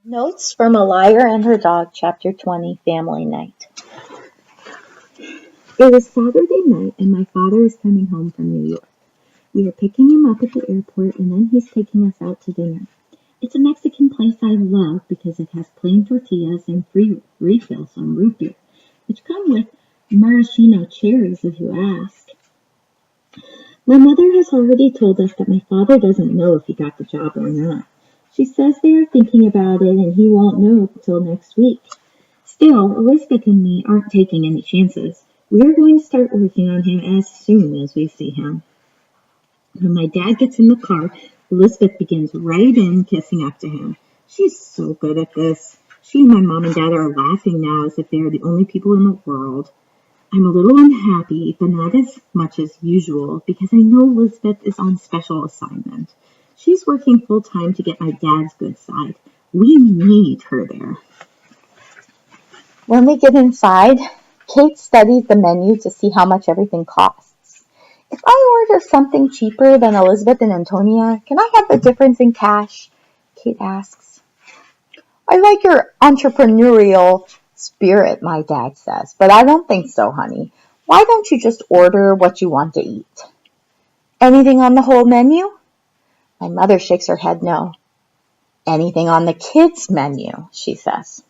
Notes from A Liar and Her Dog, Chapter 20, Family Night. It was Saturday night, and my father is coming home from New York. We are picking him up at the airport, and then he's taking us out to dinner. It's a Mexican place I love because it has plain tortillas and free refills on root beer, which come with maraschino cherries if you ask. My mother has already told us that my father doesn't know if he got the job or not. She says they are thinking about it and he won't know until next week. Still, Elizabeth and me aren't taking any chances. We are going to start working on him as soon as we see him. When my dad gets in the car, Elizabeth begins right in kissing up to him. She's so good at this. She and my mom and dad are laughing now as if they are the only people in the world. I'm a little unhappy, but not as much as usual, because I know Elizabeth is on special assignment. She's working full-time to get my dad's good side. We need her there. When we get inside, Kate studies the menu to see how much everything costs. If I order something cheaper than Elizabeth and Antonia, can I have the difference in cash? Kate asks. I like your entrepreneurial spirit, my dad says, but I don't think so, honey. Why don't you just order what you want to eat? Anything on the whole menu? My mother shakes her head no. Anything on the kids' menu, she says.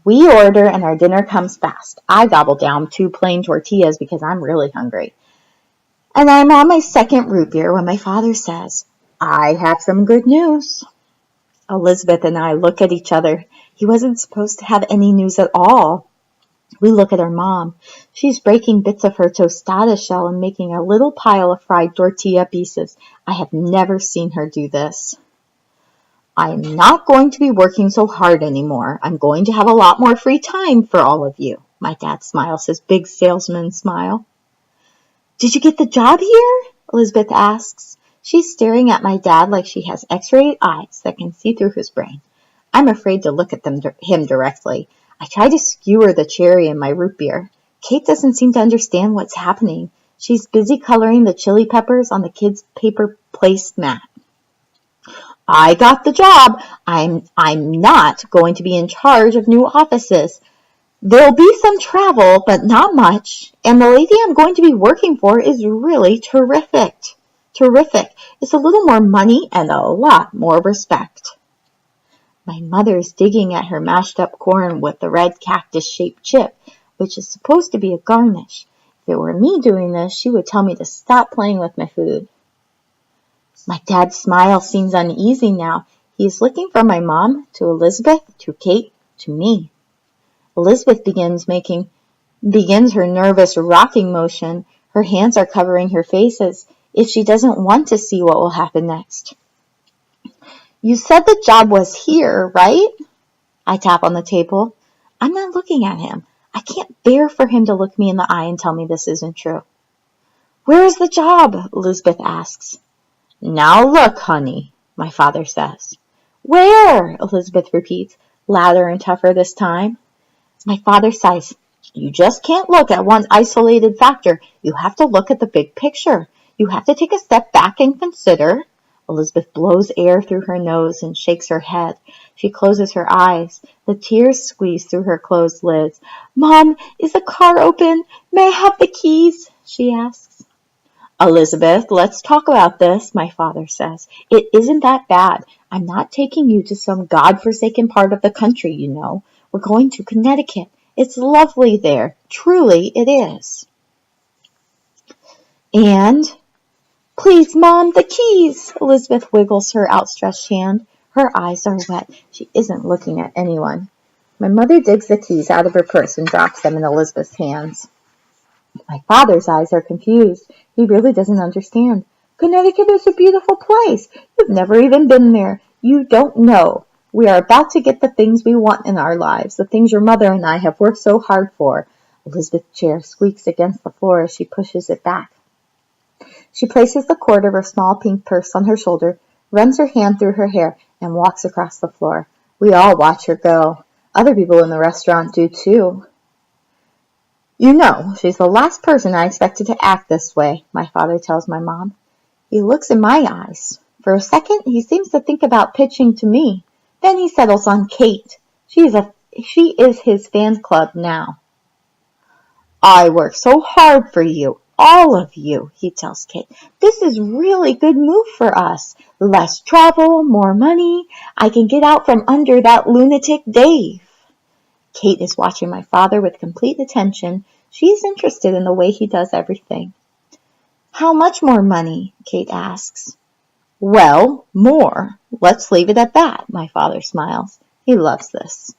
We order and our dinner comes fast. I gobble down 2 plain tortillas because I'm really hungry. And I'm on my second root beer when my father says, I have some good news. Elizabeth and I look at each other. He wasn't supposed to have any news at all. We look at our mom. She's breaking bits of her tostada shell and making a little pile of fried tortilla pieces. I have never seen her do this. I'm not going to be working so hard anymore. I'm going to have a lot more free time for all of you. My dad smiles his big salesman smile. Did you get the job here? Elizabeth asks. She's staring at my dad like she has x-ray eyes that can see through his brain. I'm afraid to look at him directly. I try to skewer the cherry in my root beer. Kate doesn't seem to understand what's happening. She's busy coloring the chili peppers on the kids' paper placemat. I got the job. I'm not going to be in charge of new offices. There'll be some travel, but not much. And the lady I'm going to be working for is really terrific. Terrific. It's a little more money and a lot more respect. My mother's digging at her mashed up corn with the red cactus-shaped chip, which is supposed to be a garnish. If it were me doing this, she would tell me to stop playing with my food. My dad's smile seems uneasy now. He is looking from my mom to Elizabeth, to Kate, to me. Elizabeth begins her nervous rocking motion. Her hands are covering her face as if she doesn't want to see what will happen next. You said the job was here, right? I tap on the table. I'm not looking at him. I can't bear for him to look me in the eye and tell me this isn't true. Where is the job? Elizabeth asks. Now look, honey, my father says. Where? Elizabeth repeats, louder and tougher this time. My father sighs. You just can't look at one isolated factor. You have to look at the big picture. You have to take a step back and consider. Elizabeth blows air through her nose and shakes her head. She closes her eyes. The tears squeeze through her closed lids. Mom, is the car open? May I have the keys? She asks. Elizabeth, let's talk about this, my father says. It isn't that bad. I'm not taking you to some God-forsaken part of the country, you know. We're going to Connecticut. It's lovely there. Truly, it is. And... Please, Mom, the keys! Elizabeth wiggles her outstretched hand. Her eyes are wet. She isn't looking at anyone. My mother digs the keys out of her purse and drops them in Elizabeth's hands. My father's eyes are confused. He really doesn't understand. Connecticut is a beautiful place. You've never even been there. You don't know. We are about to get the things we want in our lives, the things your mother and I have worked so hard for. Elizabeth's chair squeaks against the floor as she pushes it back. She places the cord of her small pink purse on her shoulder, runs her hand through her hair, and walks across the floor. We all watch her go. Other people in the restaurant do too. You know, she's the last person I expected to act this way, my father tells my mom. He looks in my eyes. For a second, he seems to think about pitching to me. Then he settles on Kate. She is his fan club now. I work so hard for you, all of you, he tells Kate. This is really good move for us. Less travel, more money. I can get out from under that lunatic Dave. Kate is watching my father with complete attention. She is interested in the way he does everything. How much more money? Kate asks. Well, more. Let's leave it at that, my father smiles. He loves this.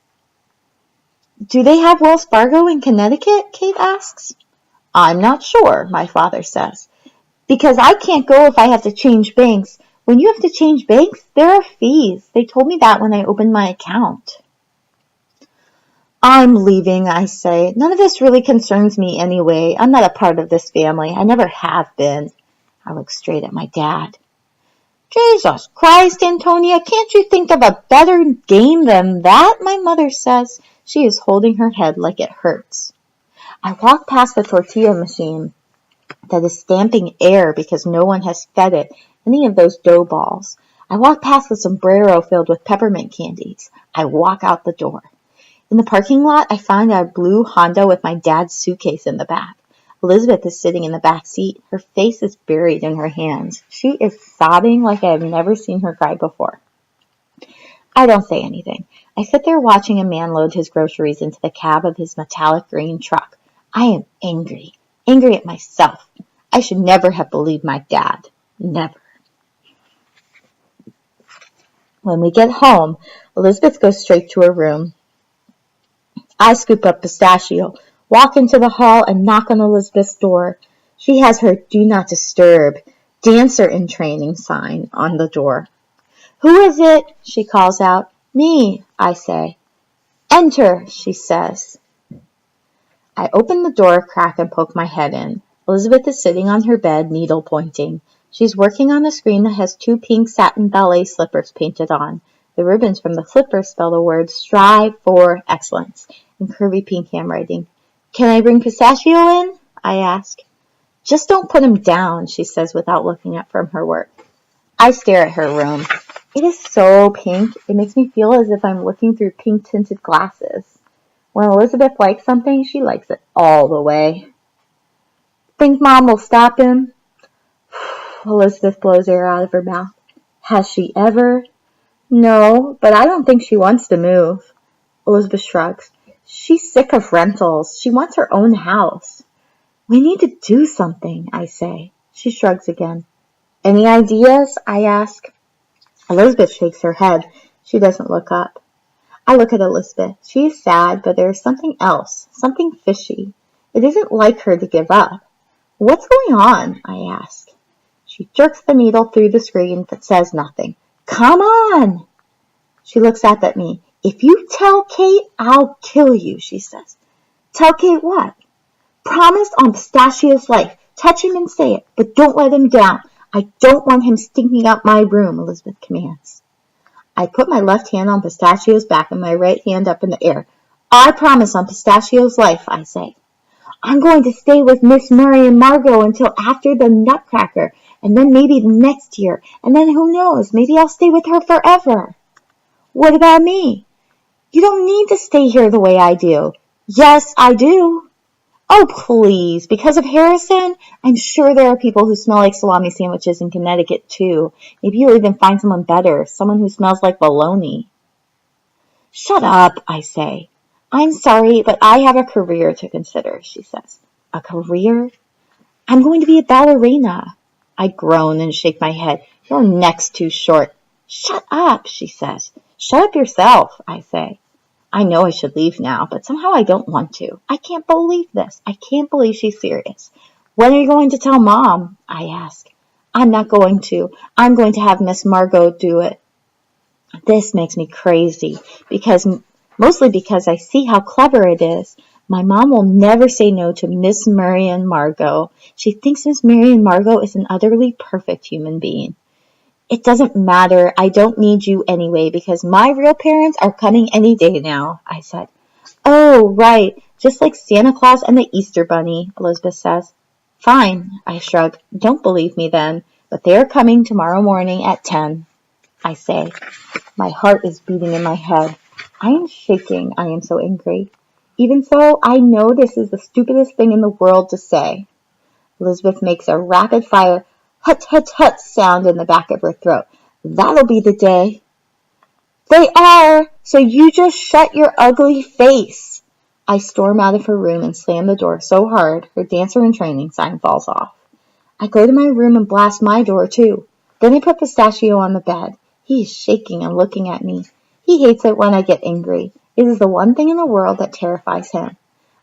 Do they have Wells Fargo in Connecticut? Kate asks. I'm not sure, my father says. Because I can't go if I have to change banks. When you have to change banks, there are fees. They told me that when I opened my account. I'm leaving, I say. None of this really concerns me anyway. I'm not a part of this family. I never have been. I look straight at my dad. Jesus Christ, Antonia, can't you think of a better game than that? My mother says. She is holding her head like it hurts. I walk past the tortilla machine that is stamping air because no one has fed it any of those dough balls. I walk past the sombrero filled with peppermint candies. I walk out the door. In the parking lot, I find a blue Honda with my dad's suitcase in the back. Elizabeth is sitting in the back seat. Her face is buried in her hands. She is sobbing like I have never seen her cry before. I don't say anything. I sit there watching a man load his groceries into the cab of his metallic green truck. I am angry. Angry at myself. I should never have believed my dad. Never. When we get home, Elizabeth goes straight to her room. I scoop up Pistachio, walk into the hall, and knock on Elizabeth's door. She has her Do Not Disturb, dancer in training sign on the door. Who is it? She calls out. Me, I say. Enter, she says. I open the door a crack and poke my head in. Elizabeth is sitting on her bed, needle pointing. She's working on a screen that has 2 pink satin ballet slippers painted on. The ribbons from the slippers spell the words Strive for Excellence in curvy pink handwriting. Can I bring Pistachio in? I ask. Just don't put him down, she says without looking up from her work. I stare at her room. It is so pink, it makes me feel as if I'm looking through pink-tinted glasses. When Elizabeth likes something, she likes it all the way. Think Mom will stop him? Elizabeth blows air out of her mouth. Has she ever? No, but I don't think she wants to move. Elizabeth shrugs. She's sick of rentals. She wants her own house. We need to do something, I say. She shrugs again. Any ideas? I ask. Elizabeth shakes her head. She doesn't look up. I look at Elizabeth. She is sad, but there is something else, something fishy. It isn't like her to give up. What's going on? I ask. She jerks the needle through the screen but says nothing. Come on! She looks up at me. If you tell Kate, I'll kill you, she says. Tell Kate what? Promise on Pistachio's life. Touch him and say it, but don't let him down. I don't want him stinking up my room, Elizabeth commands. I put my left hand on Pistachio's back and my right hand up in the air. I promise on Pistachio's life, I say. I'm going to stay with Miss Murray and Margot until after the Nutcracker, and then maybe the next year, and then who knows, maybe I'll stay with her forever. What about me? You don't need to stay here the way I do. Yes, I do. Oh, please, because of Harrison? I'm sure there are people who smell like salami sandwiches in Connecticut, too. Maybe you'll even find someone better, someone who smells like bologna. Shut up, I say. I'm sorry, but I have a career to consider, she says. A career? I'm going to be a ballerina. I groan and shake my head. Your neck's too short. Shut up, she says. Shut up yourself, I say. I know I should leave now, but somehow I don't want to. I can't believe this. I can't believe she's serious. When are you going to tell Mom? I ask. I'm not going to. I'm going to have Miss Margot do it. This makes me crazy, mostly because I see how clever it is. My mom will never say no to Miss Marian Margot. She thinks Miss Marian Margot is an utterly perfect human being. It doesn't matter. I don't need you anyway because my real parents are coming any day now, I said. Oh, right. Just like Santa Claus and the Easter Bunny, Elizabeth says. Fine, I shrug. Don't believe me then, but they are coming tomorrow morning at 10. I say. My heart is beating in my head. I am shaking. I am so angry. Even so, I know this is the stupidest thing in the world to say. Elizabeth makes a rapid-fire hut sound in the back of her throat. That'll be the day. They are! So you just shut your ugly face! I storm out of her room and slam the door so hard her dancer in training sign falls off. I go to my room and blast my door too. Then I put Pistachio on the bed. He is shaking and looking at me. He hates it when I get angry. It is the one thing in the world that terrifies him.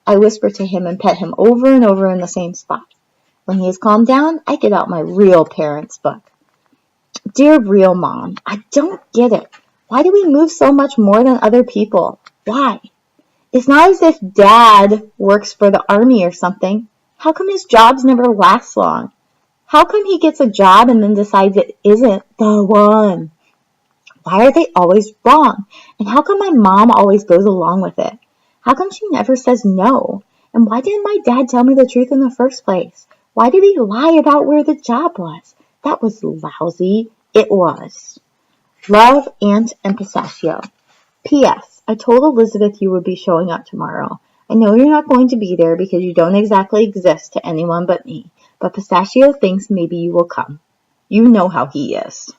I whisper to him and pet him over and over in the same spot. When he is calmed down, I get out my real parents' book. Dear real mom, I don't get it. Why do we move so much more than other people? Why? It's not as if Dad works for the army or something. How come his jobs never last long? How come he gets a job and then decides it isn't the one? Why are they always wrong? And how come my mom always goes along with it? How come she never says no? And why didn't my dad tell me the truth in the first place? Why did he lie about where the job was? That was lousy. It was. Love, Aunt and Pistachio. P.S. I told Elizabeth you would be showing up tomorrow. I know you're not going to be there because you don't exactly exist to anyone but me, but Pistachio thinks maybe you will come. You know how he is.